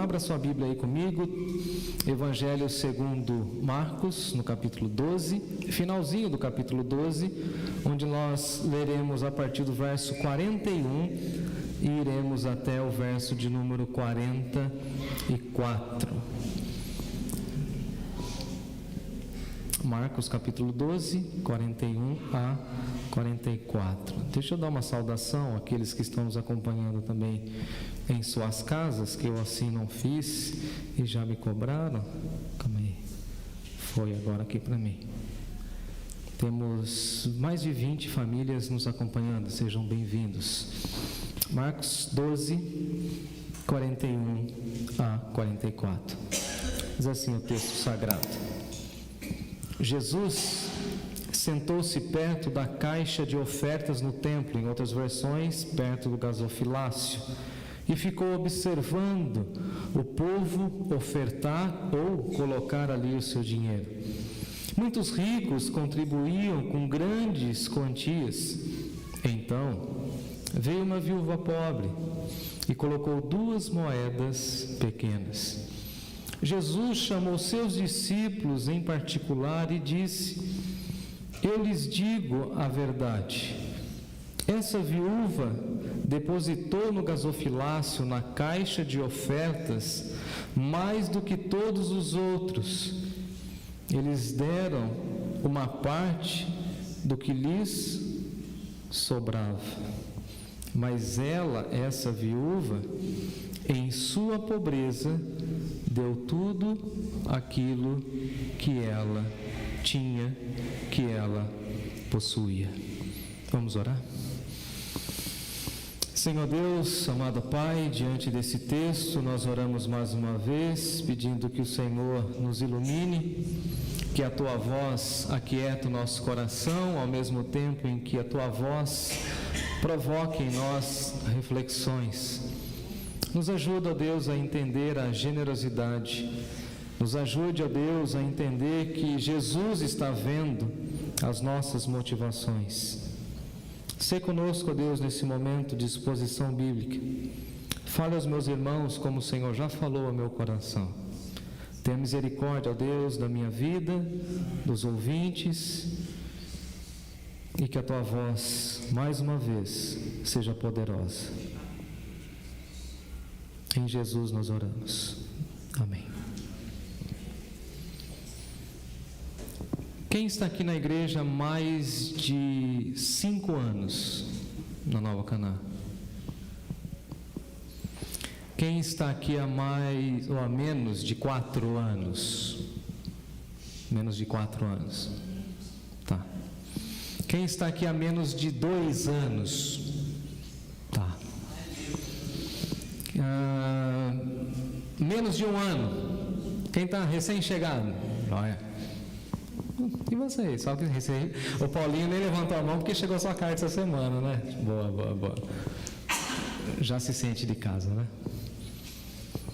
Abra sua Bíblia aí comigo, Evangelho segundo Marcos, no capítulo 12, finalzinho do capítulo 12, onde nós leremos a partir do verso 41 e iremos até o verso de número 44. Marcos capítulo 12, 41 a 44. Deixa eu dar uma saudação àqueles que estão nos acompanhando também em suas casas, que eu assim não fiz e já me cobraram. Calma aí. Foi agora aqui para mim. Temos mais de 20 famílias nos acompanhando, sejam bem-vindos. Marcos 12, 41 a 44. Diz assim o texto sagrado: Jesus sentou-se perto da caixa de ofertas no templo, em outras versões, perto do gasofilácio, e ficou observando o povo ofertar ou colocar ali o seu dinheiro. Muitos ricos contribuíam com grandes quantias. Então, veio uma viúva pobre e colocou 2 moedas pequenas. Jesus chamou seus discípulos em particular e disse: eu lhes digo a verdade, essa viúva depositou no gasofilácio, na caixa de ofertas, mais do que todos os outros. Eles deram uma parte do que lhes sobrava. Mas ela, essa viúva, em sua pobreza, deu tudo aquilo que ela tinha, que ela possuía. Vamos orar? Senhor Deus, amado Pai, diante desse texto, nós oramos mais uma vez, pedindo que o Senhor nos ilumine, que a Tua voz aquieta o nosso coração, ao mesmo tempo em que a Tua voz provoque em nós reflexões. Nos ajuda, ó Deus, a entender a generosidade. Nos ajude, ó Deus, a entender que Jesus está vendo as nossas motivações. Sê conosco, ó Deus, nesse momento de exposição bíblica. Fale aos meus irmãos como o Senhor já falou ao meu coração. Tenha misericórdia, ó Deus, da minha vida, dos ouvintes, e que a Tua voz, mais uma vez, seja poderosa. Em Jesus nós oramos. Amém. Quem está aqui na igreja há mais de 5 anos na Nova Canaã? Quem está aqui há mais ou há menos de 4 anos? Menos de 4 anos. Tá. Quem está aqui há menos de 2 anos? Tá. Menos de 1 ano. Quem está recém-chegado? Olha. E vocês? Só que o Paulinho nem levantou a mão porque chegou a sua carta essa semana, né? Boa. Já se sente de casa, né?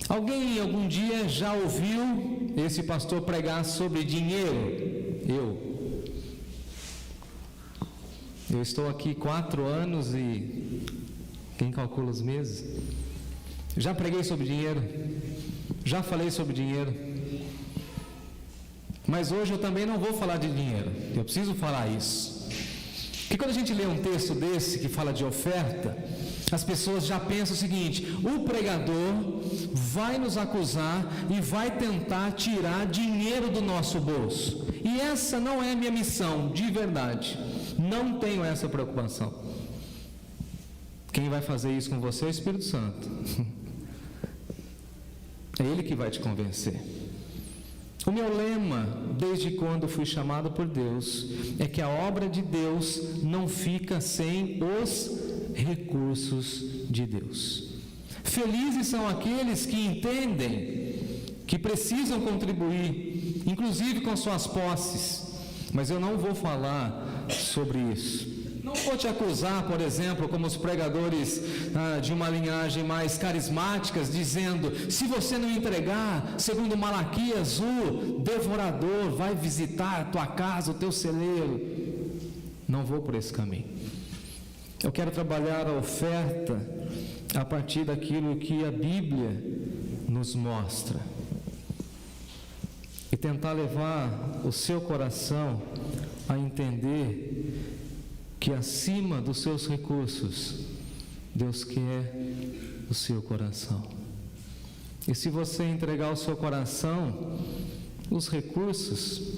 Alguém algum dia já ouviu esse pastor pregar sobre dinheiro? Eu estou aqui 4 anos e quem calcula os meses? Já preguei sobre dinheiro? Já falei sobre dinheiro? Mas hoje eu também não vou falar de dinheiro. Eu preciso falar isso. Porque quando a gente lê um texto desse que fala de oferta, as pessoas já pensam o seguinte: o pregador vai nos acusar e vai tentar tirar dinheiro do nosso bolso. E essa não é a minha missão, de verdade. Não tenho essa preocupação. Quem vai fazer isso com você é o Espírito Santo. É Ele que vai te convencer. O meu lema, desde quando fui chamado por Deus, é que a obra de Deus não fica sem os recursos de Deus. Felizes são aqueles que entendem que precisam contribuir, inclusive com suas posses, mas eu não vou falar sobre isso. Não vou te acusar, por exemplo, como os pregadores de uma linhagem mais carismáticas, dizendo: se você não entregar, segundo Malaquias, o devorador vai visitar a tua casa, o teu celeiro. Não vou por esse caminho. Eu quero trabalhar a oferta a partir daquilo que a Bíblia nos mostra e tentar levar o seu coração a entender que acima dos seus recursos, Deus quer o seu coração. E se você entregar o seu coração, os recursos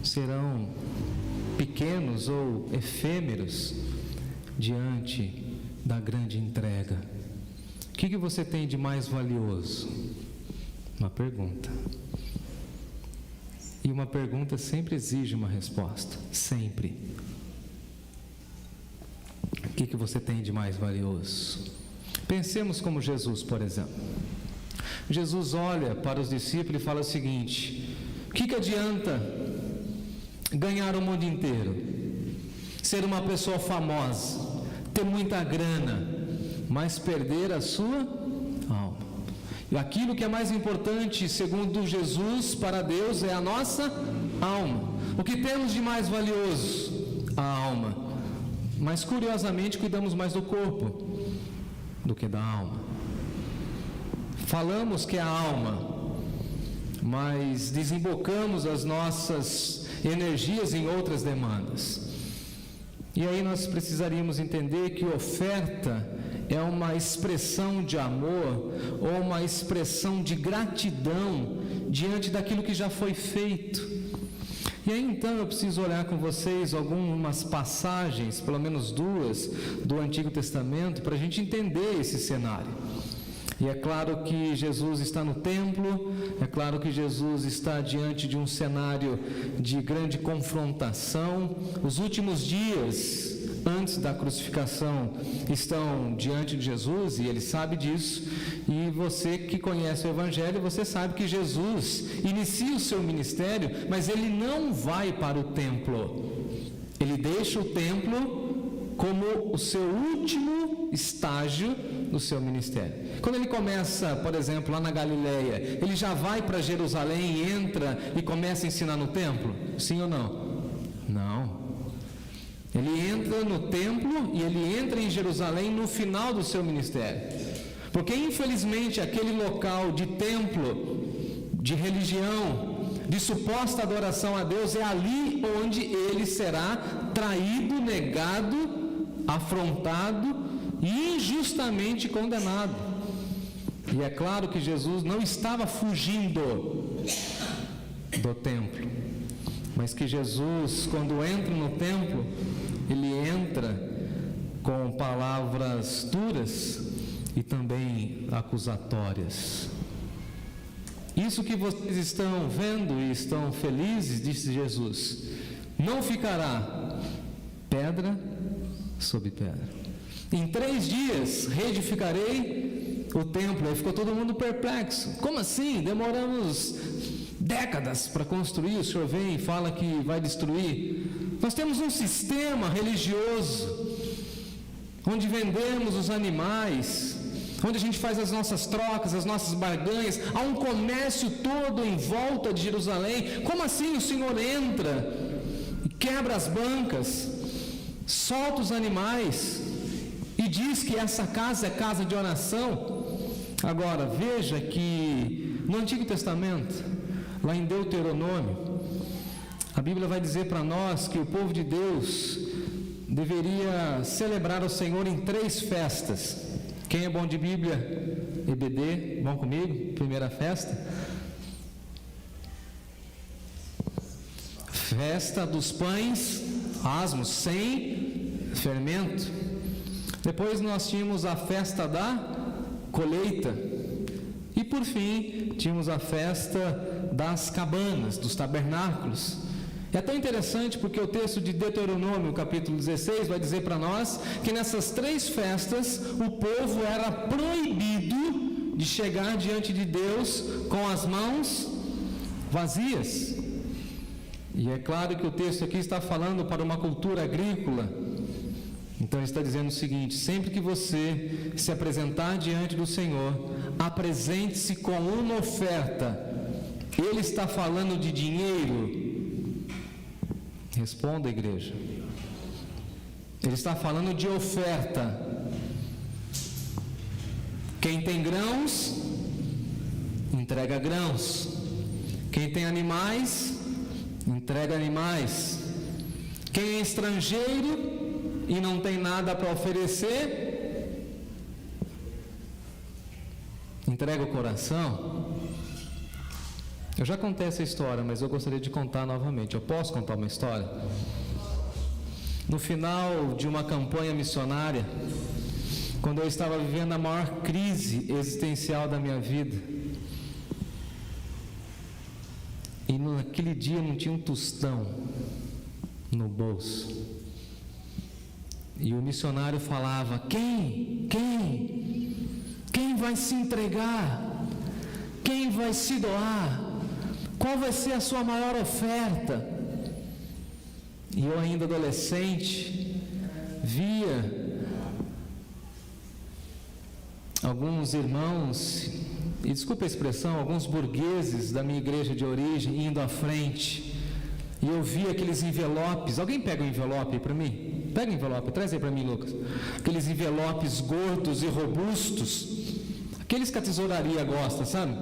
serão pequenos ou efêmeros diante da grande entrega. O que você tem de mais valioso? Uma pergunta. E uma pergunta sempre exige uma resposta. Sempre. O que você tem de mais valioso? Pensemos como Jesus, por exemplo. Jesus olha para os discípulos e fala o seguinte: o que adianta ganhar o mundo inteiro, ser uma pessoa famosa, ter muita grana, mas perder a sua alma? E aquilo que é mais importante, segundo Jesus, para Deus, é a nossa alma. O que temos de mais valioso? A alma. Mas curiosamente cuidamos mais do corpo do que da alma. Falamos que é a alma, mas desembocamos as nossas energias em outras demandas. E aí nós precisaríamos entender que oferta é uma expressão de amor ou uma expressão de gratidão diante daquilo que já foi feito. E aí então eu preciso olhar com vocês algumas passagens, pelo menos duas, do Antigo Testamento, para a gente entender esse cenário. E é claro que Jesus está no templo, é claro que Jesus está diante de um cenário de grande confrontação. Os últimos dias antes da crucificação estão diante de Jesus, e ele sabe disso. E você que conhece o Evangelho, você sabe que Jesus inicia o seu ministério, mas ele não vai para o templo. Ele deixa o templo como o seu último estágio no seu ministério. Quando ele começa, por exemplo, lá na Galileia, ele já vai para Jerusalém, entra e começa a ensinar no templo? Sim ou não? Não. Ele entra no templo e ele entra em Jerusalém no final do seu ministério. Porque infelizmente aquele local de templo, de religião, de suposta adoração a Deus, é ali onde ele será traído, negado, afrontado e injustamente condenado. E é claro que Jesus não estava fugindo do templo, mas que Jesus, quando entra no templo, ele entra com palavras duras e também acusatórias. Isso que vocês estão vendo e estão felizes, disse Jesus, não ficará pedra sobre pedra. Em 3 dias reedificarei o templo. Aí ficou todo mundo perplexo. Como assim? Demoramos décadas para construir, o senhor vem e fala que vai destruir. Nós temos um sistema religioso onde vendemos os animais, onde a gente faz as nossas trocas, as nossas barganhas, há um comércio todo em volta de Jerusalém. Como assim o Senhor entra e quebra as bancas, solta os animais e diz que essa casa é casa de oração? Agora, veja que no Antigo Testamento, lá em Deuteronômio, a Bíblia vai dizer para nós que o povo de Deus deveria celebrar o Senhor em 3 festas. Quem é bom de Bíblia? EBD, vão comigo? Primeira festa. Festa dos pães asmos, sem fermento. Depois nós tínhamos a festa da colheita. E por fim, tínhamos a festa das cabanas, dos tabernáculos. É tão interessante porque o texto de Deuteronômio, capítulo 16, vai dizer para nós que nessas 3 festas o povo era proibido de chegar diante de Deus com as mãos vazias. E é claro que o texto aqui está falando para uma cultura agrícola. Então ele está dizendo o seguinte: sempre que você se apresentar diante do Senhor, apresente-se com uma oferta. Ele está falando de dinheiro? Responda, igreja. Ele está falando de oferta. Quem tem grãos, entrega grãos. Quem tem animais, entrega animais. Quem é estrangeiro e não tem nada para oferecer, entrega o coração. Eu já contei essa história, mas eu gostaria de contar novamente. Eu posso contar uma história? No final de uma campanha missionária, quando eu estava vivendo a maior crise existencial da minha vida, e naquele dia não tinha um tostão no bolso, e o missionário falava: quem vai se entregar? Quem vai se doar? Qual vai ser a sua maior oferta? E eu, ainda adolescente, via alguns irmãos, e desculpa a expressão, alguns burgueses da minha igreja de origem indo à frente, e eu via aqueles envelopes. Alguém pega um envelope aí para mim? Pega o envelope, traz aí para mim, Lucas. Aqueles envelopes gordos e robustos, aqueles que a tesouraria gosta, sabe?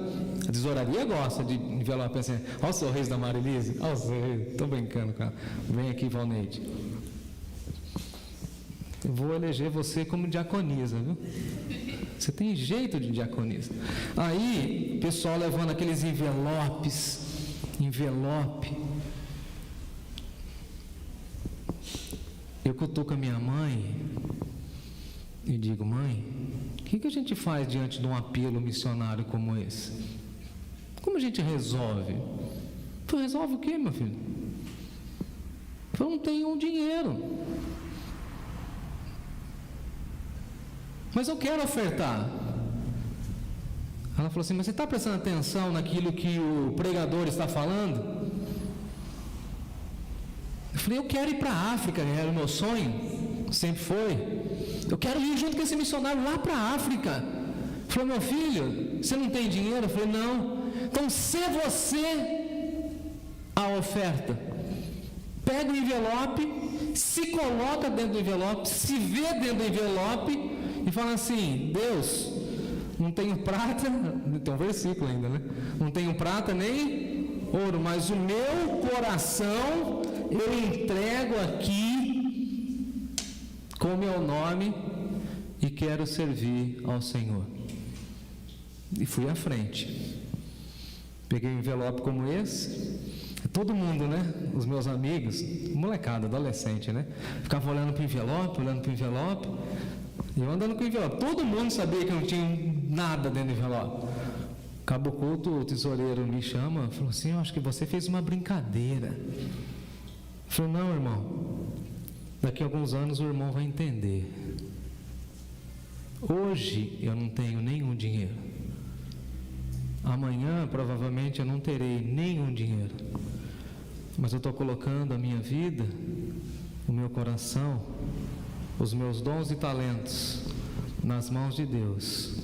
A tesouraria gosta de envelope assim. Olha o sorriso da Marilise. Olha o sorriso. Estou brincando, cara. Vem aqui, Valneide. Eu vou eleger você como diaconisa, viu? Você tem jeito de diaconisa. Aí, o pessoal levando aqueles envelope. Eu cutuco a minha mãe e digo: mãe, o que a gente faz diante de um apelo missionário como esse? Como a gente resolve? Resolve o quê, meu filho? Eu não tenho dinheiro, mas eu quero ofertar. Ela falou assim: mas você está prestando atenção naquilo que o pregador está falando? Eu falei: eu quero ir para a África, era o meu sonho, sempre foi. Eu quero ir junto com esse missionário lá para a África. Ele falou: meu filho, você não tem dinheiro? Eu falei: não. Então, se você a oferta, pega o envelope, se coloca dentro do envelope, se vê dentro do envelope e fala assim: Deus, não tenho prata, tem um versículo ainda, né? Não tenho prata nem ouro, mas o meu coração eu entrego aqui com o meu nome e quero servir ao Senhor. E fui à frente. Peguei um envelope como esse. Todo mundo, né? Os meus amigos, molecada, adolescente, né? Ficava olhando para o envelope, e eu andando com o envelope. Todo mundo sabia que eu não tinha nada dentro do envelope. Cabo culto, o tesoureiro me chama, falou assim: eu acho que você fez uma brincadeira. Eu falei: não, irmão, daqui a alguns anos o irmão vai entender. Hoje eu não tenho nenhum dinheiro. Amanhã provavelmente eu não terei nenhum dinheiro. Mas eu estou colocando a minha vida, o meu coração, os meus dons e talentos nas mãos de Deus.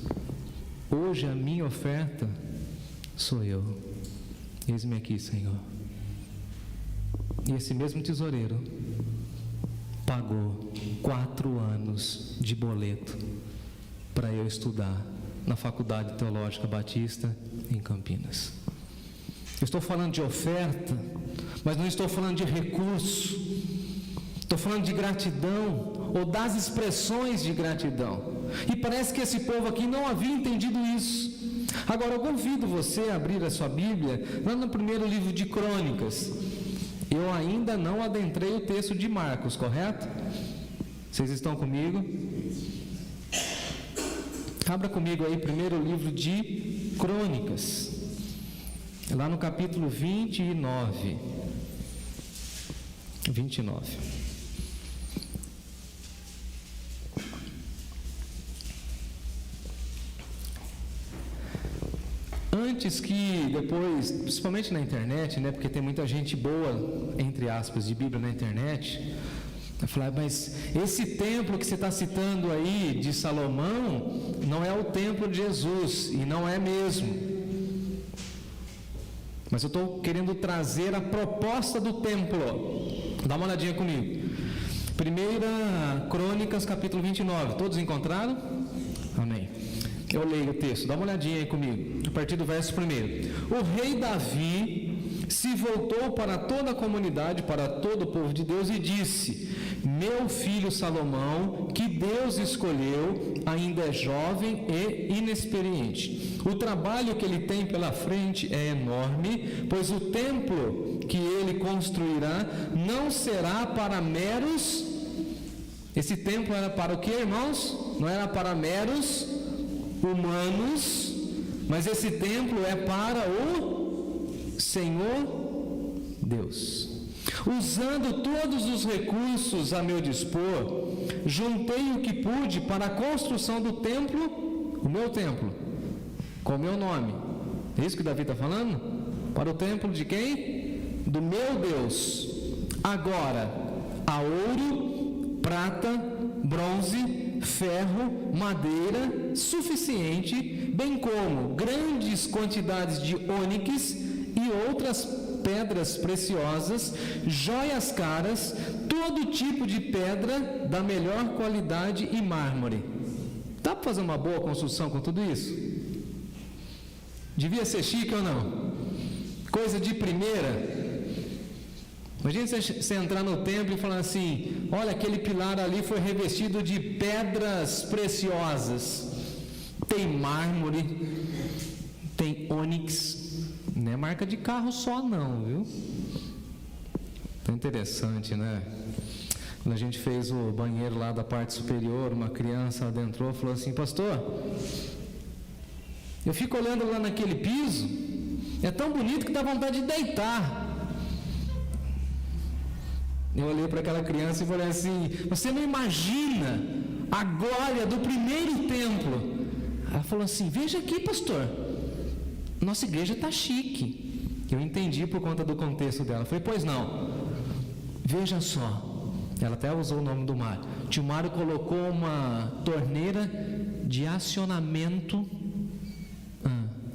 Hoje a minha oferta sou eu. Eis-me aqui, Senhor. E esse mesmo tesoureiro pagou 4 anos de boleto para eu estudar na Faculdade Teológica Batista em Campinas. Eu estou falando de oferta, mas não estou falando de recurso. Estou falando de gratidão, ou das expressões de gratidão. E parece que esse povo aqui não havia entendido isso. Agora eu convido você a abrir a sua Bíblia lá no primeiro livro de Crônicas. Eu ainda não adentrei o texto de Marcos, correto? Vocês estão comigo? Abra comigo aí primeiro livro de Crônicas, lá no capítulo 29. Antes que depois, principalmente na internet, né, porque tem muita gente boa, entre aspas, de Bíblia na internet, eu falei: mas esse templo que você está citando aí de Salomão não é o templo de Jesus, e não é mesmo. Mas eu estou querendo trazer a proposta do templo. Dá uma olhadinha comigo. Primeira Crônicas, capítulo 29. Todos encontraram? Amém. Eu leio o texto, dá uma olhadinha aí comigo, a partir do verso 1. O rei Davi se voltou para toda a comunidade, para todo o povo de Deus e disse: meu filho Salomão, que Deus escolheu, ainda é jovem e inexperiente. O trabalho que ele tem pela frente é enorme, pois o templo que ele construirá não será para meros... Esse templo era para o que, irmãos? Não era para meros humanos, mas esse templo é para o Senhor Deus. Usando todos os recursos a meu dispor, juntei o que pude para a construção do templo, o meu templo, com o meu nome. É isso que Davi está falando? Para o templo de quem? Do meu Deus. Agora, há ouro, prata, bronze, ferro, madeira suficiente, bem como grandes quantidades de ônix e outras pedras preciosas, joias caras, todo tipo de pedra da melhor qualidade e mármore. Dá para fazer uma boa construção com tudo isso? Devia ser chique ou não? Coisa de primeira. Imagina você entrar no templo e falar assim: olha, aquele pilar ali foi revestido de pedras preciosas, tem mármore, tem ônix. Não é marca de carro só não, viu? Tão interessante, né? Quando a gente fez o banheiro lá da parte superior, uma criança adentrou e falou assim: pastor, eu fico olhando lá naquele piso, é tão bonito que dá vontade de deitar. Eu olhei para aquela criança e falei assim: você não imagina a glória do primeiro templo. Ela falou assim: veja aqui, pastor, nossa igreja está chique. Eu entendi por conta do contexto dela. Eu falei: pois não, veja só. Ela até usou o nome do Mário. O tio Mário colocou uma torneira de acionamento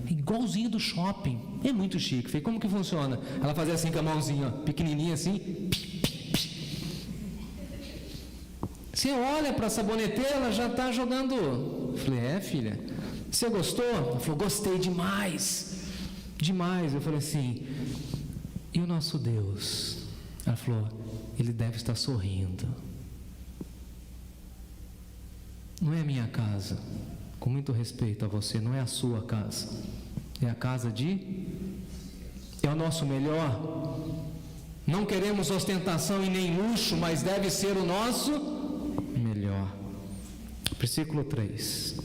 igualzinho do shopping. É muito chique. Eu falei: como que funciona? Ela fazia assim com a mãozinha, ó, pequenininha assim. Você olha para a saboneteira, ela já está jogando. Eu falei: é, filha, você gostou? Ela falou: gostei demais, demais. Eu falei assim: e o nosso Deus? Ela falou: ele deve estar sorrindo. Não é a minha casa, com muito respeito a você, não é a sua casa, é a casa é o nosso melhor. Não queremos ostentação e nem luxo, mas deve ser o nosso melhor. Versículo 3.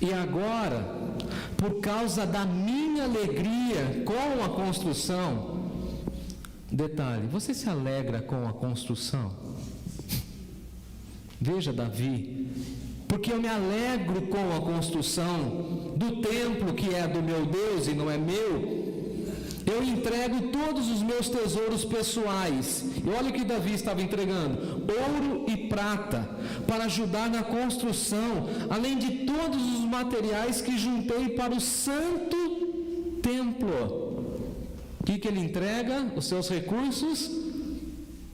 E agora, por causa da minha alegria com a construção, detalhe, você se alegra com a construção? Veja Davi: porque eu me alegro com a construção do templo que é do meu Deus e não é meu, eu entrego todos os meus tesouros pessoais. E olha o que Davi estava entregando: ouro e prata, para ajudar na construção, além de todos os materiais que juntei para o santo templo. O que ele entrega? Os seus recursos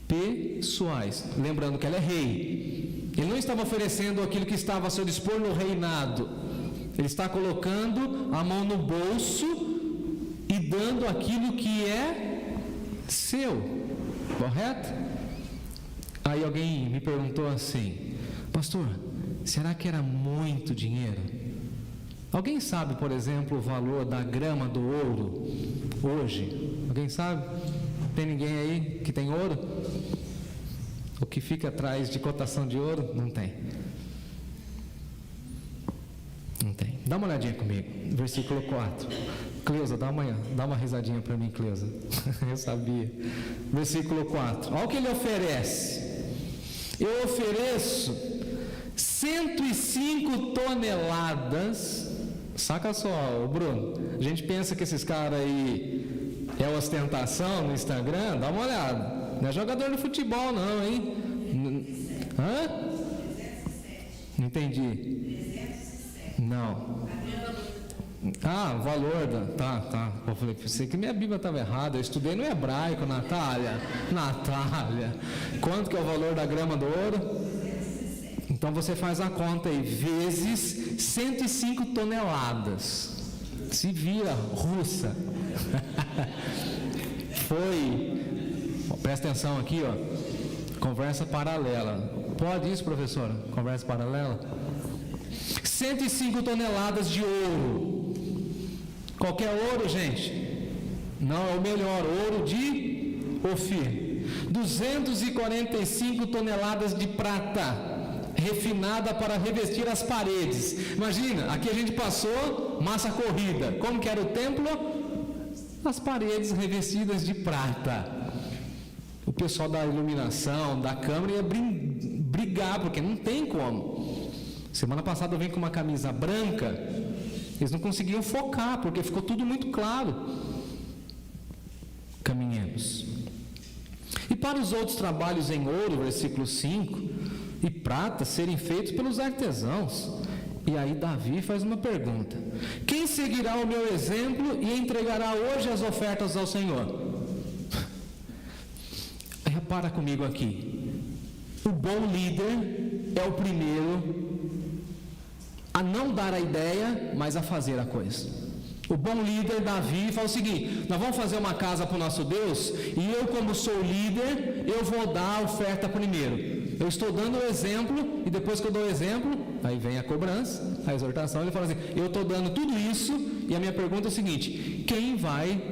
pessoais. Lembrando que ele é rei. Ele não estava oferecendo aquilo que estava a seu dispor no reinado. Ele está colocando a mão no bolso e dando aquilo que é seu, correto? Aí alguém me perguntou assim: pastor, será que era muito dinheiro? Alguém sabe, por exemplo, o valor da grama do ouro hoje? Alguém sabe? Tem ninguém aí que tem ouro? O que fica atrás de cotação de ouro? Não tem. Não tem. Dá uma olhadinha comigo, versículo 4. Cleusa, dá uma risadinha para mim, Cleusa. Eu sabia. Versículo 4. Olha o que ele oferece. Eu ofereço 105 toneladas. Saca só, Bruno. A gente pensa que esses caras aí é ostentação no Instagram. Dá uma olhada. Não é jogador de futebol não, hein? Hã? Não entendi. Não. Ah, o valor da... Tá. Eu falei, pensei que minha Bíblia estava errada. Eu estudei no hebraico, Natália. Quanto que é o valor da grama do ouro? Então você faz a conta aí, vezes 105 toneladas. Se vira, russa. Presta atenção aqui, conversa paralela. Pode isso, professora? Conversa paralela? 105 toneladas de ouro. Qualquer ouro, gente? Não, é o melhor, ouro de Ofir. 245 toneladas de prata refinada para revestir as paredes. Imagina, aqui a gente passou massa corrida. Como que era o templo? As paredes revestidas de prata. O pessoal da iluminação, da câmara ia brigar, porque não tem como. Semana passada eu vim com uma camisa branca, eles não conseguiam focar, porque ficou tudo muito claro. Caminhemos. E para os outros trabalhos em ouro, versículo 5, e prata serem feitos pelos artesãos. E aí Davi faz uma pergunta: quem seguirá o meu exemplo e entregará hoje as ofertas ao Senhor? Repara comigo aqui. O bom líder é o primeiro a não dar a ideia, mas a fazer a coisa. O bom líder, Davi, fala o seguinte: nós vamos fazer uma casa para o nosso Deus, e eu, como sou líder, eu vou dar a oferta primeiro. Eu estou dando o exemplo, e depois que eu dou o exemplo, aí vem a cobrança, a exortação. Ele fala assim: eu estou dando tudo isso, e a minha pergunta é o seguinte: quem vai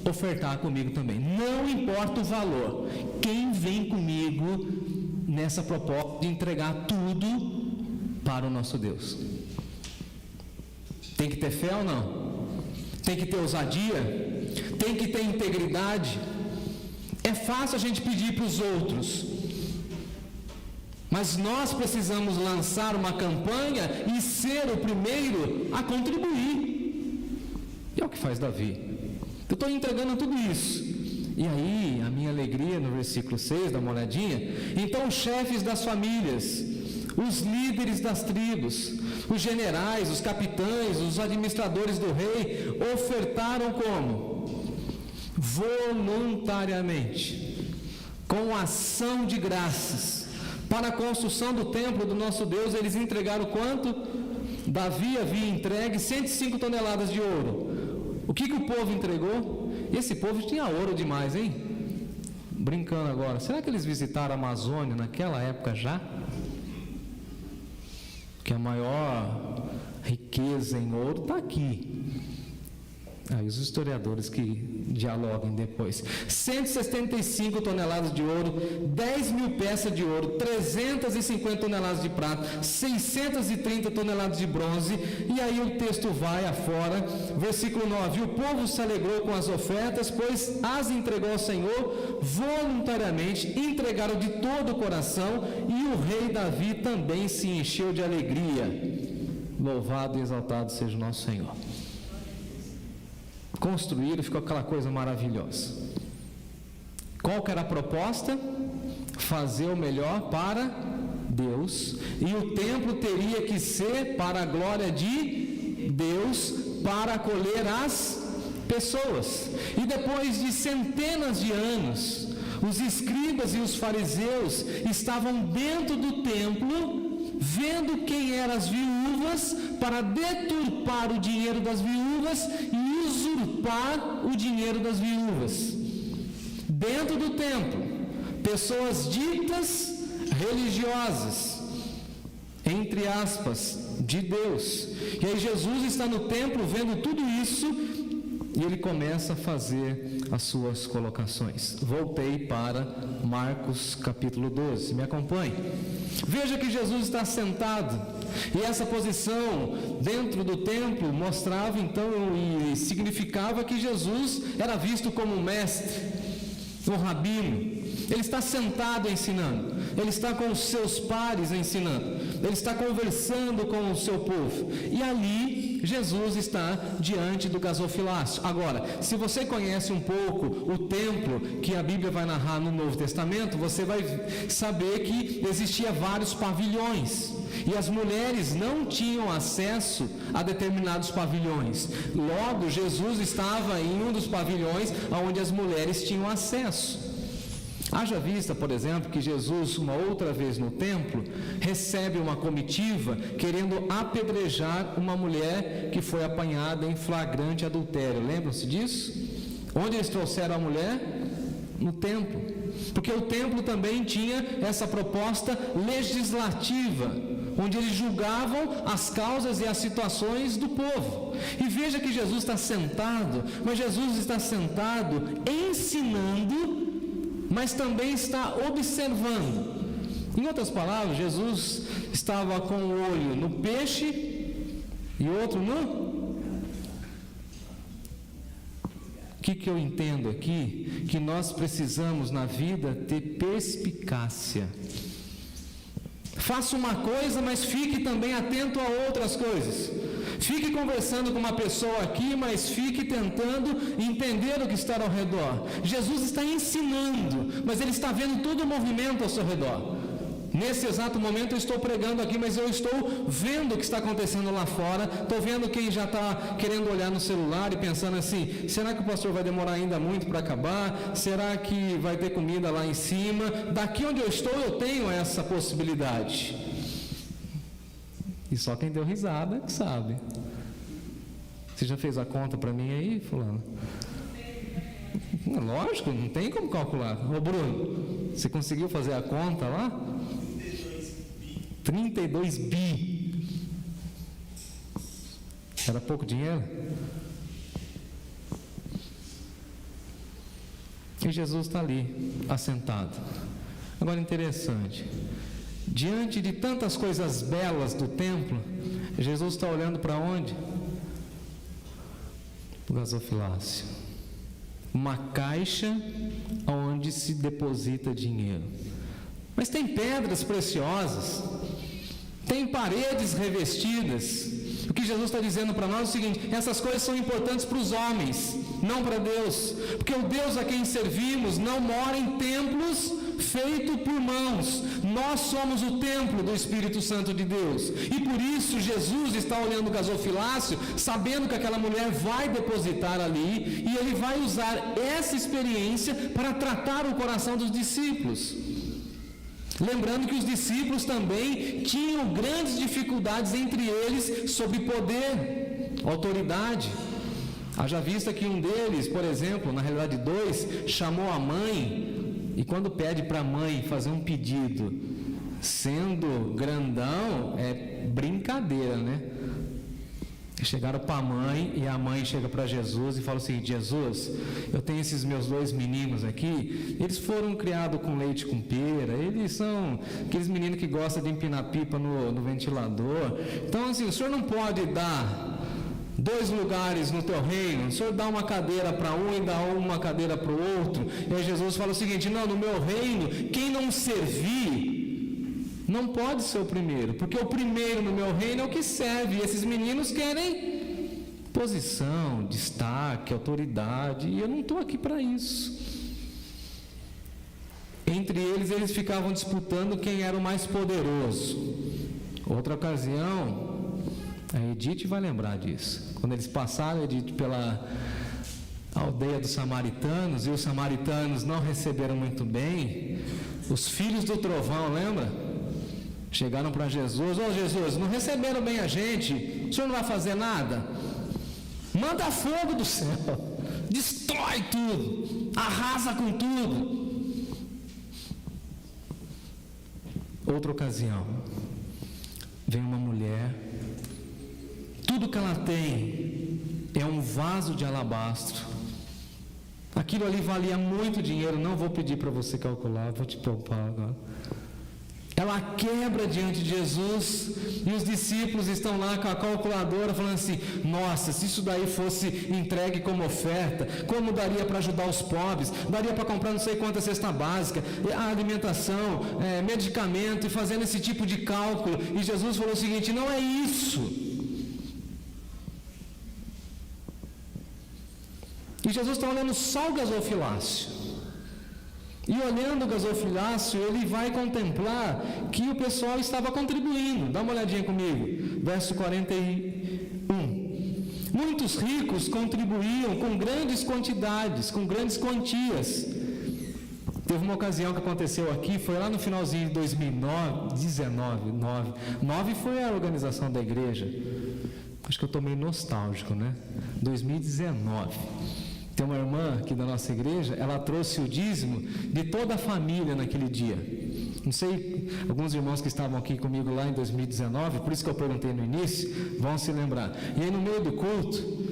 ofertar comigo também? Não importa o valor, quem vem comigo nessa proposta de entregar tudo para o nosso Deus? Tem que ter fé ou não? Tem que ter ousadia? Tem que ter integridade? É fácil a gente pedir para os outros, mas nós precisamos lançar uma campanha e ser o primeiro a contribuir. E é o que faz Davi. Eu estou entregando tudo isso. E aí, a minha alegria no versículo 6, dá uma olhadinha. Então os chefes das famílias, os líderes das tribos, os generais, os capitães, os administradores do rei, ofertaram como? Voluntariamente, com ação de graças. Para a construção do templo do nosso Deus, eles entregaram quanto? Davi havia entregue 105 toneladas de ouro. O que o povo entregou? Esse povo tinha ouro demais, hein? Brincando agora, será que eles visitaram a Amazônia naquela época já? Que a maior riqueza em ouro está aqui. Aí os historiadores que dialoguem depois. 175 toneladas de ouro, 10 mil peças de ouro, 350 toneladas de prata, 630 toneladas de bronze. E aí o texto vai afora, versículo 9: o povo se alegrou com as ofertas, pois as entregou ao Senhor voluntariamente, entregaram de todo o coração, e o rei Davi também se encheu de alegria. Louvado e exaltado seja o nosso Senhor. Construíram, ficou aquela coisa maravilhosa. Qual que era a proposta? Fazer o melhor para Deus, e o templo teria que ser para a glória de Deus, para acolher as pessoas. E depois de centenas de anos, os escribas e os fariseus estavam dentro do templo, vendo quem eram as viúvas, para deturpar o dinheiro das viúvas e usurpar o dinheiro das viúvas. Dentro do templo, pessoas ditas religiosas, entre aspas, de Deus. E aí Jesus está no templo vendo tudo isso, e ele começa a fazer as suas colocações. Voltei para Marcos capítulo 12, me acompanhe. Veja que Jesus está sentado, e essa posição dentro do templo mostrava então e significava que Jesus era visto como um mestre, um rabino. Ele está sentado ensinando, ele está com os seus pares ensinando, ele está conversando com o seu povo, e ali Jesus está diante do gasofilácio. Agora, se você conhece um pouco o templo que a Bíblia vai narrar no Novo Testamento, você vai saber que existia vários pavilhões, e as mulheres não tinham acesso a determinados pavilhões. Logo, Jesus estava em um dos pavilhões onde as mulheres tinham acesso. Haja vista, por exemplo, que Jesus, uma outra vez no templo, recebe uma comitiva querendo apedrejar uma mulher que foi apanhada em flagrante adultério. Lembram-se disso? Onde eles trouxeram a mulher? No templo. Porque o templo também tinha essa proposta legislativa, onde eles julgavam as causas e as situações do povo. E veja que Jesus está sentado, mas Jesus está sentado ensinando, mas também está observando. Em outras palavras, Jesus estava com o olho no peixe e outro no... O que eu entendo aqui? Que nós precisamos na vida ter perspicácia. Faça uma coisa, mas fique também atento a outras coisas. Fique conversando com uma pessoa aqui, mas fique tentando entender o que está ao redor. Jesus está ensinando, mas Ele está vendo todo o movimento ao seu redor. Nesse exato momento eu estou pregando aqui, mas eu estou vendo o que está acontecendo lá fora. Estou vendo quem já está querendo olhar no celular e pensando assim: será que o pastor vai demorar ainda muito para acabar? Será que vai ter comida lá em cima? Daqui onde eu estou eu tenho essa possibilidade. E só quem deu risada que sabe. Você já fez a conta para mim aí, fulano? Lógico, não tem como calcular. Ô Bruno, você conseguiu fazer a conta lá? 32 bi. Era pouco dinheiro? E Jesus está ali, assentado. Agora interessante, diante de tantas coisas belas do templo, Jesus está olhando para onde? Para o gasofilácio. Uma caixa onde se deposita dinheiro. Mas tem pedras preciosas, tem paredes revestidas. O que Jesus está dizendo para nós é o seguinte: essas coisas são importantes para os homens, não para Deus, porque o Deus a quem servimos não mora em templos feitos por mãos. Nós somos o templo do Espírito Santo de Deus, e por isso Jesus está olhando o gasofilácio, sabendo que aquela mulher vai depositar ali, e Ele vai usar essa experiência para tratar o coração dos discípulos. Lembrando que os discípulos também tinham grandes dificuldades entre eles sobre poder, autoridade. Haja vista que um deles, por exemplo, na realidade dois, chamou a mãe, e quando pede para a mãe fazer um pedido, sendo grandão, é brincadeira, né? Chegaram para a mãe, e a mãe chega para Jesus e fala o seguinte: Jesus, eu tenho esses meus 2 meninos aqui, eles foram criados com leite com pera, eles são aqueles meninos que gostam de empinar pipa no ventilador. Então assim, o senhor não pode dar 2 lugares no teu reino, o senhor dá uma cadeira para um e dá uma cadeira para o outro. E aí Jesus fala o seguinte: não, no meu reino, quem não servir não pode ser o primeiro, porque o primeiro no meu reino é o que serve, e esses meninos querem posição, destaque, autoridade, e eu não estou aqui para isso. Entre eles ficavam disputando quem era o mais poderoso. Outra ocasião, a Edith vai lembrar disso, quando eles passaram, Edith, pela aldeia dos samaritanos, e os samaritanos não receberam muito bem, os filhos do trovão, lembra? Chegaram para Jesus: ô Jesus, não receberam bem a gente, o senhor não vai fazer nada? Manda fogo do céu, destrói tudo, arrasa com tudo. Outra ocasião, vem uma mulher, tudo que ela tem é um vaso de alabastro. Aquilo ali valia muito dinheiro, não vou pedir para você calcular, vou te poupar agora. Ela quebra diante de Jesus, e os discípulos estão lá com a calculadora falando assim: nossa, se isso daí fosse entregue como oferta, como daria para ajudar os pobres, daria para comprar não sei quanta cesta básica, a alimentação, medicamento, e fazendo esse tipo de cálculo. E Jesus falou o seguinte: não é isso. E Jesus está olhando só o gasofilácio. E olhando o gasofilácio, ele vai contemplar que o pessoal estava contribuindo. Dá uma olhadinha comigo, verso 41. Muitos ricos contribuíam com grandes quantidades, com grandes quantias. Teve uma ocasião que aconteceu aqui, foi lá no finalzinho de 2019, 9 foi a organização da igreja. Acho que eu estou meio nostálgico, né? 2019. Tem uma irmã aqui da nossa igreja, ela trouxe o dízimo de toda a família naquele dia. Não sei, alguns irmãos que estavam aqui comigo lá em 2019, por isso que eu perguntei no início, vão se lembrar. E aí no meio do culto,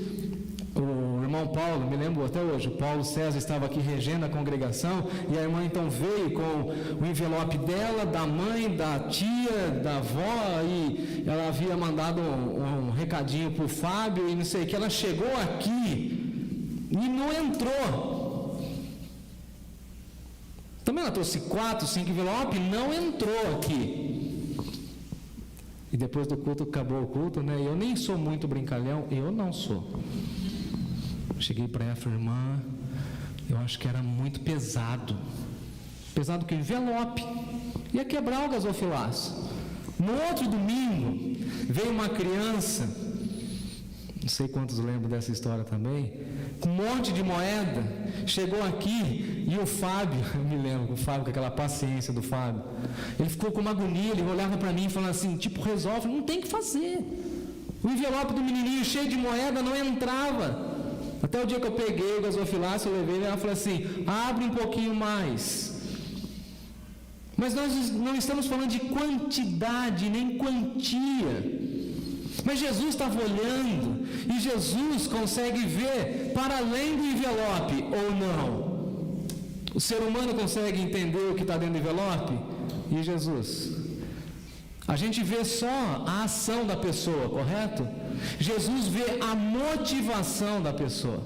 o irmão Paulo, me lembro até hoje, o Paulo César estava aqui regendo a congregação, e a irmã então veio com o envelope dela, da mãe, da tia, da avó, e ela havia mandado um recadinho para o Fábio, e não sei o que, ela chegou aqui e não entrou. Também ela trouxe 4, 5 envelopes, não entrou aqui. E depois do culto, acabou o culto, né? Eu nem sou muito brincalhão, eu não sou. Cheguei para ela e falei, irmã, eu acho que era muito pesado. Pesado que o envelope. Ia quebrar o gasofilaço. No outro domingo, veio uma criança, não sei quantos lembram dessa história também, com um monte de moeda, chegou aqui e o Fábio, eu me lembro, o Fábio, com aquela paciência do Fábio, ele ficou com uma agonia, ele olhava para mim e falava assim, tipo, resolve, não tem o que fazer. O envelope do menininho cheio de moeda não entrava. Até o dia que eu peguei o gasofilaço, eu levei e ela falou assim, abre um pouquinho mais. Mas nós não estamos falando de quantidade, nem quantia. Mas Jesus estava olhando, e Jesus consegue ver para além do envelope, ou não? O ser humano consegue entender o que está dentro do envelope? E Jesus? A gente vê só a ação da pessoa, correto? Jesus vê a motivação da pessoa.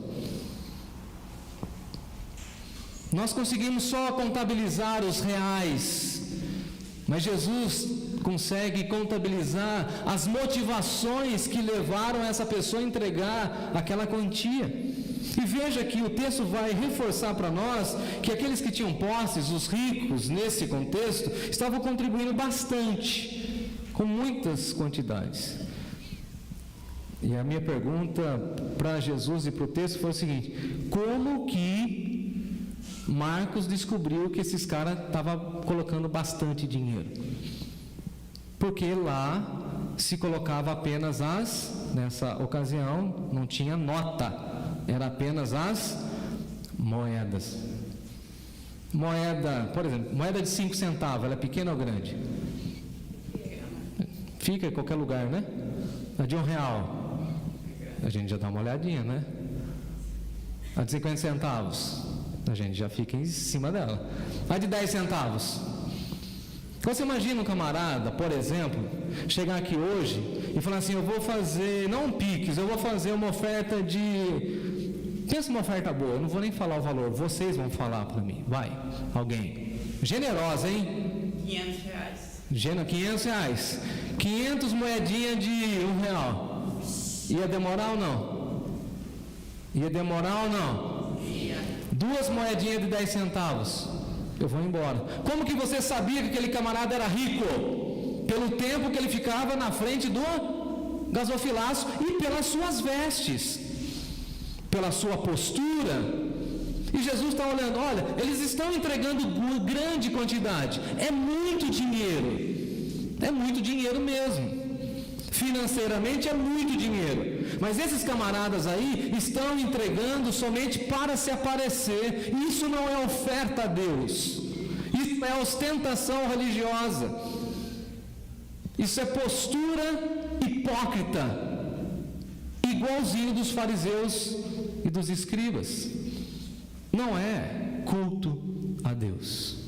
Nós conseguimos só contabilizar os reais, mas Jesus consegue contabilizar as motivações que levaram essa pessoa a entregar aquela quantia. E veja que o texto vai reforçar para nós que aqueles que tinham posses, os ricos, nesse contexto, estavam contribuindo bastante, com muitas quantidades. E a minha pergunta para Jesus e para o texto foi o seguinte: como que Marcos descobriu que esses caras estavam colocando bastante dinheiro? Porque lá se colocava apenas nessa ocasião, não tinha nota, era apenas as moedas. Moeda, por exemplo, moeda de 5 centavos, ela é pequena ou grande? Fica em qualquer lugar, né? A de R$1, a gente já dá uma olhadinha, né? A de 50 centavos, a gente já fica em cima dela. A de 10 centavos. Você imagina um camarada, por exemplo, chegar aqui hoje e falar assim, eu vou fazer, não um Pix, eu vou fazer uma oferta de... Pensa uma oferta boa, eu não vou nem falar o valor, vocês vão falar para mim, vai, alguém. Generosa, hein? R$500. 500 reais. 500 moedinhas de R$1. Ia demorar ou não? Ia demorar ou não? 2 moedinhas de 10 centavos. Eu vou embora. Como que você sabia que aquele camarada era rico? Pelo tempo que ele ficava na frente do gasofilaço e pelas suas vestes, pela sua postura. E Jesus está olhando, olha, eles estão entregando grande quantidade. É muito dinheiro mesmo. Financeiramente é muito dinheiro. Mas esses camaradas aí estão entregando somente para se aparecer. Isso não é oferta a Deus. Isso é ostentação religiosa. Isso é postura hipócrita, igualzinho dos fariseus e dos escribas. Não é culto a Deus.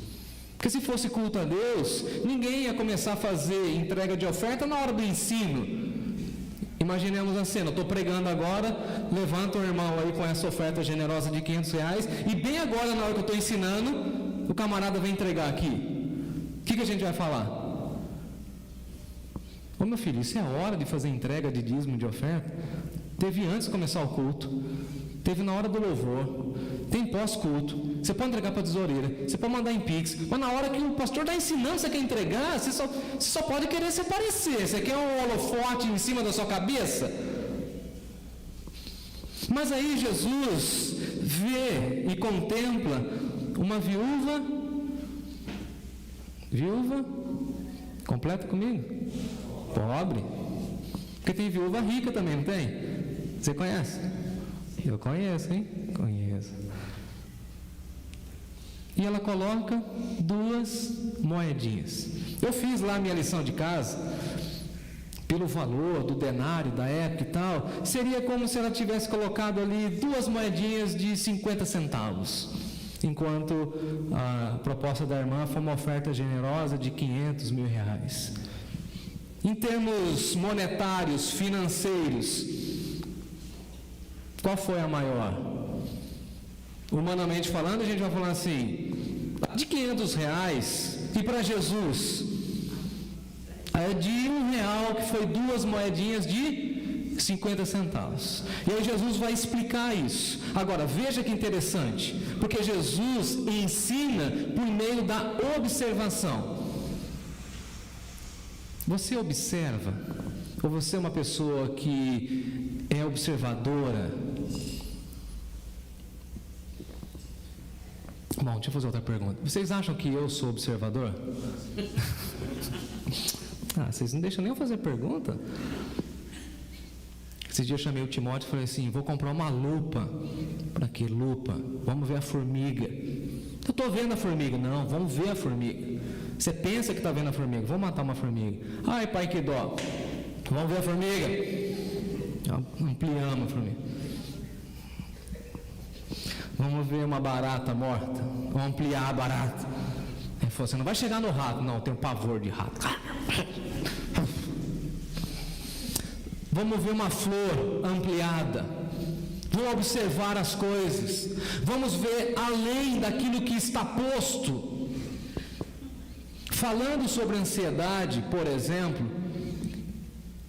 Porque se fosse culto a Deus, ninguém ia começar a fazer entrega de oferta na hora do ensino. Imaginemos a cena, eu estou pregando agora, levanta o irmão aí com essa oferta generosa de R$500, e bem agora, na hora que eu estou ensinando, o camarada vem entregar aqui. O que a gente vai falar? Ô meu filho, isso é hora de fazer entrega de dízimo, de oferta? Teve antes de começar o culto, teve na hora do louvor, tem pós-culto, você pode entregar para a tesoureira, você pode mandar em Pix, mas na hora que o pastor está ensinando, você quer entregar, você só pode querer se aparecer, você quer um holofote em cima da sua cabeça? Mas aí Jesus vê e contempla uma viúva Viúva, completa comigo. Pobre. Porque tem viúva rica também, não tem? Você conhece? Eu conheço, hein? Conheço. E ela coloca 2 moedinhas. Eu fiz lá a minha lição de casa, pelo valor do denário da época e tal, seria como se ela tivesse colocado ali 2 moedinhas de 50 centavos. Enquanto a proposta da irmã foi uma oferta generosa de 500 mil reais. Em termos monetários, financeiros, qual foi a maior? Humanamente falando, a gente vai falar assim, de 500 reais, e para Jesus, é de R$1, que foi 2 moedinhas de 50 centavos. E aí Jesus vai explicar isso. Agora, veja que interessante, porque Jesus ensina por meio da observação. Você observa? Ou você é uma pessoa que é observadora? Bom, deixa eu fazer outra pergunta. Vocês acham que eu sou observador? Vocês não deixam nem eu fazer pergunta? Esses dias eu chamei o Timóteo e falei assim, vou comprar uma lupa. Para que lupa? Vamos ver a formiga. Eu estou vendo a formiga. Não, vamos ver a formiga. Você pensa que está vendo a formiga, vamos matar uma formiga. Ai, pai, que dó. Vamos ver a formiga. Ampliamos a formiga. Vamos ver uma barata morta. Vamos ampliar a barata. Ele falou, você não vai chegar no rato. Não, eu tenho pavor de rato. Vamos ver uma flor ampliada. Vamos observar as coisas. Vamos ver além daquilo que está posto. Falando sobre ansiedade, por exemplo,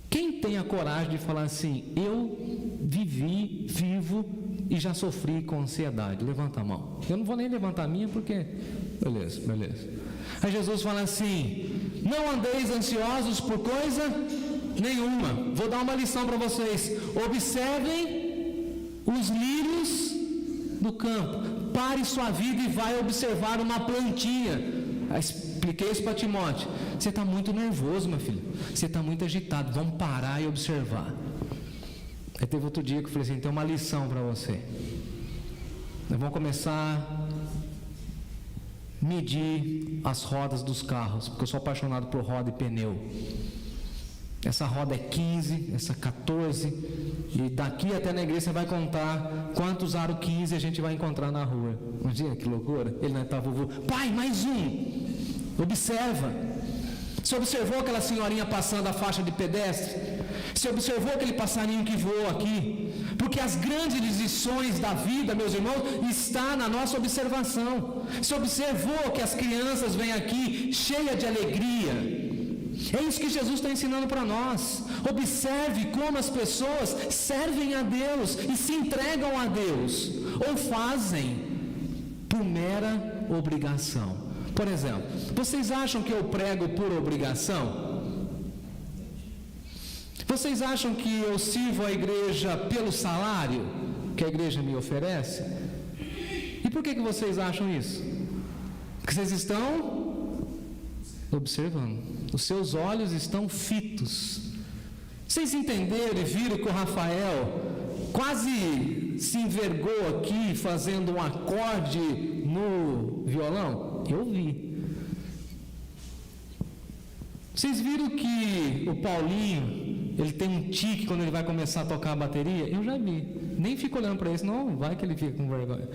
quem tem a coragem de falar assim, eu vivo e já sofri com ansiedade? Levanta a mão. Eu não vou nem levantar a minha porque... Beleza. Aí Jesus fala assim, não andeis ansiosos por coisa nenhuma. Vou dar uma lição para vocês. Observem os lírios do campo. Pare sua vida e vai observar uma plantinha. Expliquei isso para Timóteo. Você está muito nervoso, meu filho. Você está muito agitado. Vamos parar e observar. Aí teve outro dia que eu falei assim, tem uma lição para você. Nós vamos começar a medir as rodas dos carros, porque eu sou apaixonado por roda e pneu. Essa roda é 15, essa 14, e daqui até na igreja você vai contar quantos aro 15 a gente vai encontrar na rua. Imagina que loucura. Ele não estava, pai, mais um. Observa. Você observou aquela senhorinha passando a faixa de pedestre? Você observou aquele passarinho que voou aqui? Porque as grandes lições da vida, meus irmãos, está na nossa observação. Você observou que as crianças vêm aqui cheias de alegria? É isso que Jesus está ensinando para nós. Observe como as pessoas servem a Deus e se entregam a Deus, ou fazem por mera obrigação. Por exemplo, vocês acham que eu prego por obrigação? Vocês acham que eu sirvo a igreja pelo salário que a igreja me oferece? E por que vocês acham isso? Porque vocês estão observando. Os seus olhos estão fitos. Vocês entenderam e viram que o Rafael quase se envergou aqui fazendo um acorde no violão? Eu vi. Vocês viram que o Paulinho, ele tem um tique quando ele vai começar a tocar a bateria? Eu já vi. Nem fico olhando para isso, não, vai que ele fica com vergonha.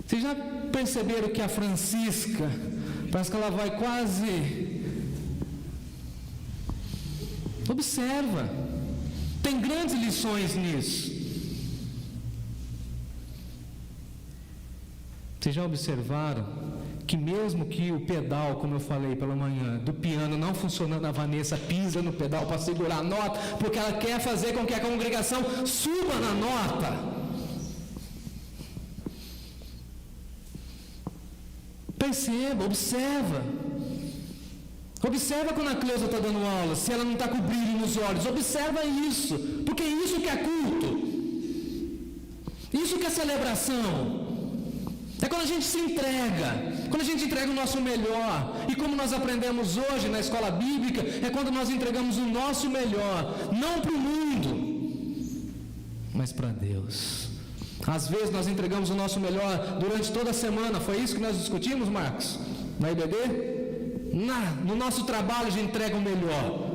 Vocês já perceberam que a Francisca, parece que ela vai quase... Observa. Tem grandes lições nisso. Vocês já observaram que mesmo que o pedal, como eu falei pela manhã, do piano não funcionando, a Vanessa pisa no pedal para segurar a nota, porque ela quer fazer com que a congregação suba na nota. Perceba, observa. Observa quando a Cleusa está dando aula, se ela não está com brilho nos olhos. Observa isso, porque isso que é culto. Isso que é celebração. É quando a gente se entrega, quando a gente entrega o nosso melhor. E como nós aprendemos hoje na escola bíblica, é quando nós entregamos o nosso melhor, não para o mundo, mas para Deus. Às vezes nós entregamos o nosso melhor durante toda a semana. Foi isso que nós discutimos, Marcos? Na IBD? No nosso trabalho a gente entrega o melhor.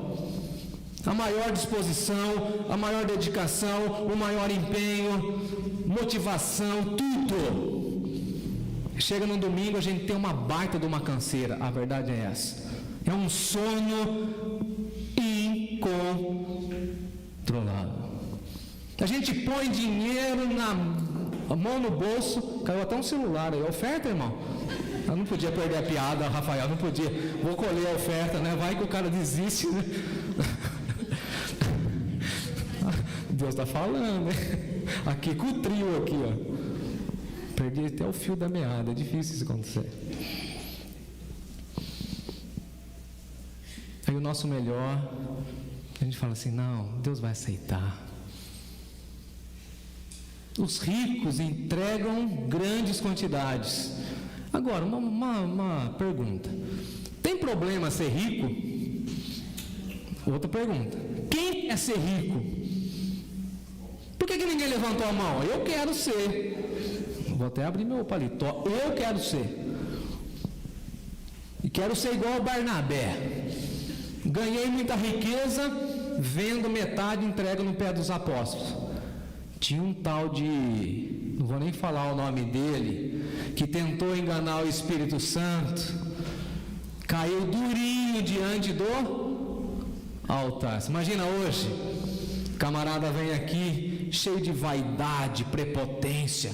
A maior disposição, a maior dedicação, o maior empenho, motivação, tudo. Chega no domingo, a gente tem uma baita de uma canseira. A verdade é essa. É um sono incontrolável. A gente põe dinheiro na mão no bolso. Caiu até um celular aí. Oferta, irmão? Eu não podia perder a piada, Rafael. Não podia. Vou colher a oferta, né? Vai que o cara desiste, né? Deus está falando, né? Aqui com o trio aqui, ó. Perdi até o fio da meada. É difícil isso acontecer. Aí o nosso melhor, a gente fala assim, não, Deus vai aceitar. Os ricos entregam grandes quantidades. Agora, uma pergunta. Tem problema ser rico? Outra pergunta. Quem quer ser rico? Por que ninguém levantou a mão? Eu quero ser. Vou até abrir meu paletó. Eu quero ser. E quero ser igual ao Barnabé. Ganhei muita riqueza, vendo metade entrega no pé dos apóstolos. Tinha um tal de, não vou nem falar o nome dele, que tentou enganar o Espírito Santo, caiu durinho diante do altar. Você imagina hoje, camarada vem aqui, cheio de vaidade, prepotência,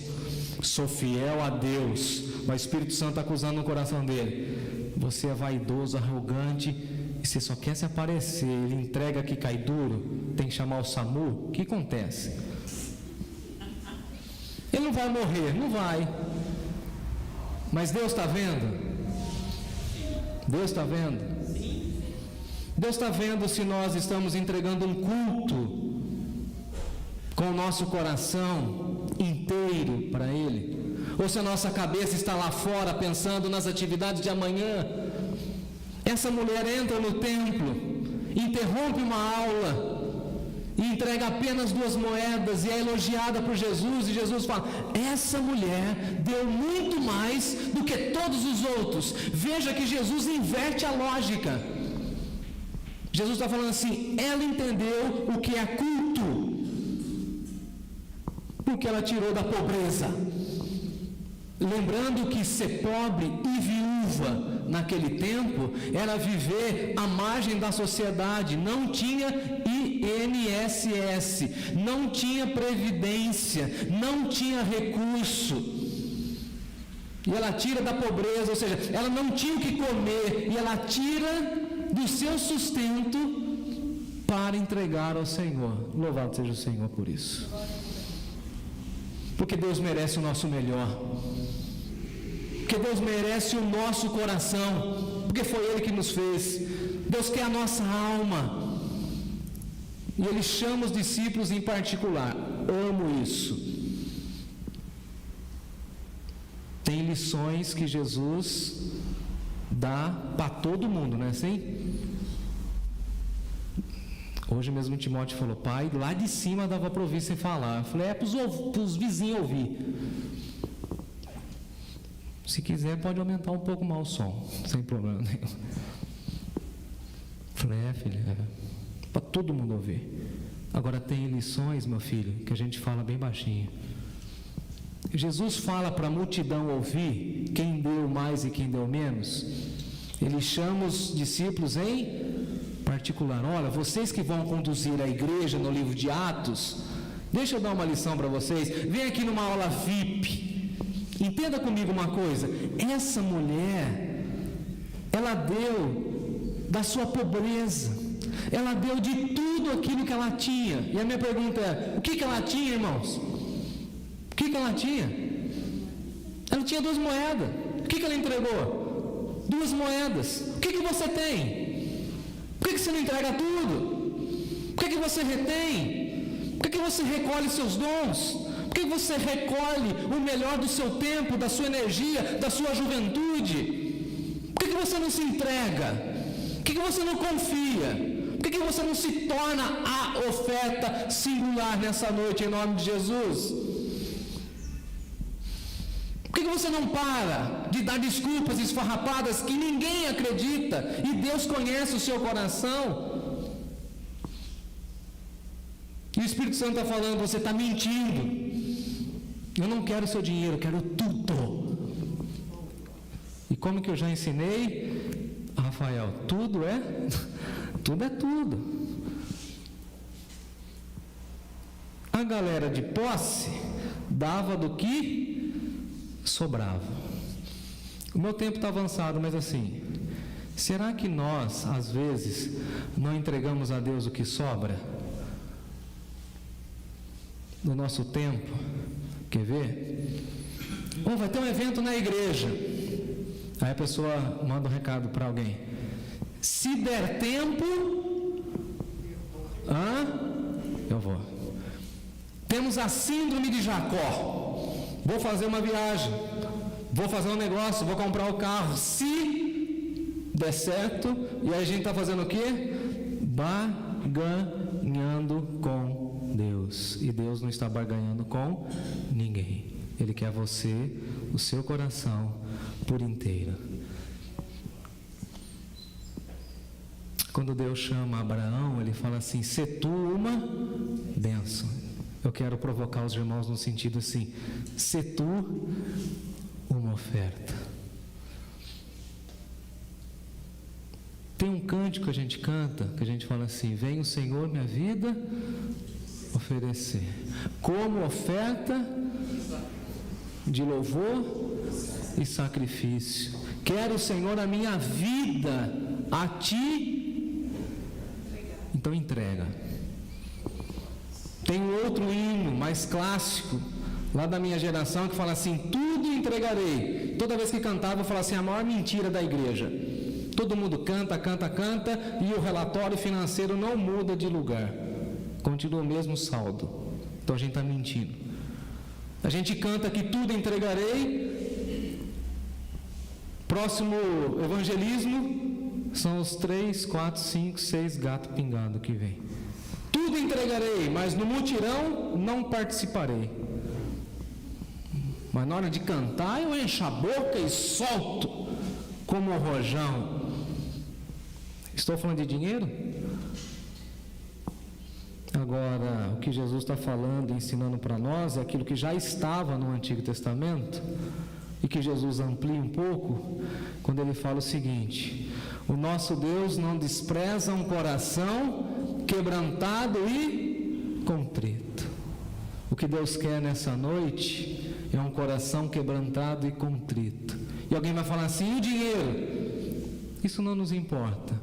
sou fiel a Deus, mas o Espírito Santo está acusando no coração dele, você é vaidoso, arrogante, e você só quer se aparecer, ele entrega que cai duro, tem que chamar o SAMU, o que acontece? Ele não vai morrer, não vai. Mas Deus está vendo? Deus está vendo? Deus está vendo se nós estamos entregando um culto com o nosso coração inteiro para Ele, ou se a nossa cabeça está lá fora pensando nas atividades de amanhã. Essa mulher entra no templo, interrompe uma aula e entrega apenas 2 moedas e é elogiada por Jesus, e Jesus fala, essa mulher deu muito mais do que todos os outros. Veja que Jesus inverte a lógica. Jesus está falando assim, ela entendeu o que é culto, porque ela tirou da pobreza. Lembrando que ser pobre e viúva naquele tempo era viver à margem da sociedade, não tinha INSS, não tinha previdência, não tinha recurso. E ela tira da pobreza, ou seja, ela não tinha o que comer, e ela tira do seu sustento para entregar ao Senhor. Louvado seja o Senhor por isso. Porque Deus merece o nosso melhor. Porque Deus merece o nosso coração. Porque foi Ele que nos fez. Deus quer a nossa alma. E Ele chama os discípulos em particular. Amo isso. Tem lições que Jesus dá para todo mundo, não é assim? Hoje mesmo Timóteo falou, pai, lá de cima dava para ouvir sem falar. Eu falei, para os vizinhos ouvir. Se quiser pode aumentar um pouco mais o som, sem problema nenhum. Eu falei, filho, para todo mundo ouvir. Agora tem lições, meu filho, que a gente fala bem baixinho. Jesus fala para a multidão ouvir, quem deu mais e quem deu menos. Ele chama os discípulos em particular. Olha, vocês que vão conduzir a igreja no livro de Atos, deixa eu dar uma lição para vocês. Vem aqui numa aula VIP. Entenda comigo uma coisa. Essa mulher, ela deu da sua pobreza. Ela deu de tudo aquilo que ela tinha. E a minha pergunta é, o que ela tinha, irmãos? O que ela tinha? Ela tinha 2 moedas. O que ela entregou? 2 moedas. O que você tem? Por que você não entrega tudo? Por que você retém? Por que você recolhe seus dons? Por que você recolhe o melhor do seu tempo, da sua energia, da sua juventude? Por que você não se entrega? Por que você não confia? Por que você não se torna a oferta singular nessa noite, em nome de Jesus? Por que você não para de dar desculpas esfarrapadas que ninguém acredita e Deus conhece o seu coração? E o Espírito Santo está falando, você está mentindo. Eu não quero seu dinheiro, eu quero tudo. E como que eu já ensinei, Rafael, tudo é tudo. A galera de posse dava do que sobrava. O meu tempo está avançado, mas assim, será que nós, às vezes, não entregamos a Deus o que sobra? No nosso tempo? Quer ver? Vai ter um evento na igreja. Aí a pessoa manda um recado para alguém. Se der tempo, eu vou. Temos a síndrome de Jacó. Vou fazer uma viagem, vou fazer um negócio, vou comprar o carro. Se der certo, e aí a gente está fazendo o quê? Barganhando com Deus. E Deus não está barganhando com ninguém. Ele quer você, o seu coração por inteiro. Quando Deus chama Abraão, ele fala assim: "Se tu uma bênção". Eu quero provocar os irmãos no sentido assim: se tu uma oferta. Tem um cântico que a gente canta, que a gente fala assim: vem o Senhor minha vida oferecer, como oferta de louvor e sacrifício. Quero, Senhor, a minha vida a Ti. Então entrega. Tem um outro hino mais clássico, lá da minha geração, que fala assim: tudo entregarei. Toda vez que cantava, eu falava assim: a maior mentira da igreja. Todo mundo canta, e o relatório financeiro não muda de lugar. Continua o mesmo saldo. Então a gente está mentindo. A gente canta que tudo entregarei. Próximo evangelismo, são os 3, 4, 5, 6 gatos pingados que vem. Tudo entregarei, mas no mutirão não participarei. Mas na hora de cantar, eu encho a boca e solto como o rojão. Estou falando de dinheiro? Agora, o que Jesus está falando e ensinando para nós é aquilo que já estava no Antigo Testamento e que Jesus amplia um pouco quando ele fala o seguinte: o nosso Deus não despreza um coração quebrantado e contrito. O que Deus quer nessa noite é um coração quebrantado e contrito. E alguém vai falar assim: e o dinheiro? Isso não nos importa,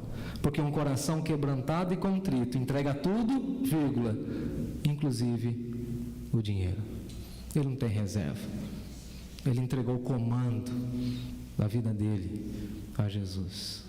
porque um coração quebrantado e contrito entrega tudo, vírgula, inclusive o dinheiro. Ele não tem reserva. Ele entregou o comando da vida dele a Jesus.